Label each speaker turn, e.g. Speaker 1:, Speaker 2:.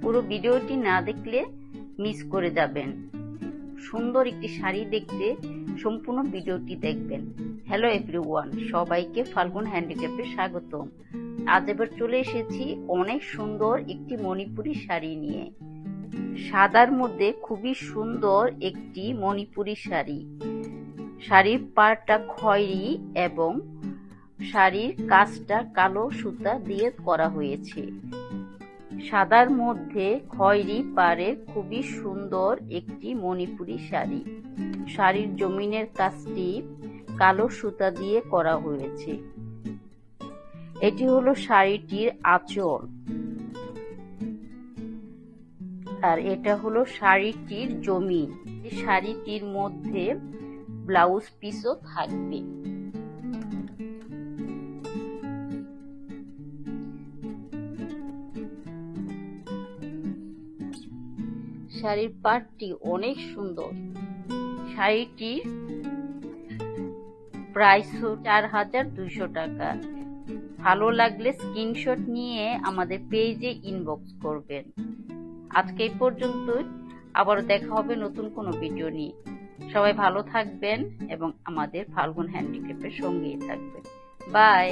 Speaker 1: পুরো ভিডিওটি না দেখলে মিস করে যাবেন। সুন্দর একটি শাড়ি দেখতে সম্পূর্ণ ভিডিওটি দেখবেন। হ্যালো এভরিওয়ান, সবাইকে ফাল্গুন হ্যান্ডিক্রাফটে স্বাগতম। আজ এবার চলে এসেছি অনেক সুন্দর একটি মণিপুরি শাড়ি নিয়ে। সাদার মধ্যে খুবই সুন্দর একটি মণিপুরি শাড়ি। শাড়ির পাড়টা খয়েরি এবং শাড়ির কাজটা কালো সুতা দিয়ে করা হয়েছে। সাদার মধ্যে খয়েরি পাড়ের খুবই সুন্দর একটি মণিপুরি শাড়ি। শাড়ির জমিনের কাজটি কালো সুতা দিয়ে করা হয়েছে। এটি হলো শাড়িটির আঁচল, আর এটা হলো শাড়িটির জমিন। শাড়িটির মধ্যে ব্লাউজ পিসও থাকবে। শাড়ির পাড়টি অনেক সুন্দর। শাড়িটির প্রাইস 4200 টাকা। ভালো লাগলে স্ক্রিনশট নিয়ে আমাদের পেজে ইনবক্স করবেন। আজকে এই পর্যন্তই, আবারও দেখা হবে নতুন কোনো ভিডিও নিয়ে। সবাই ভালো থাকবেন এবং আমাদের ফাল্গুন হ্যান্ডিক্রাফটের সঙ্গেই থাকবেন। বাই।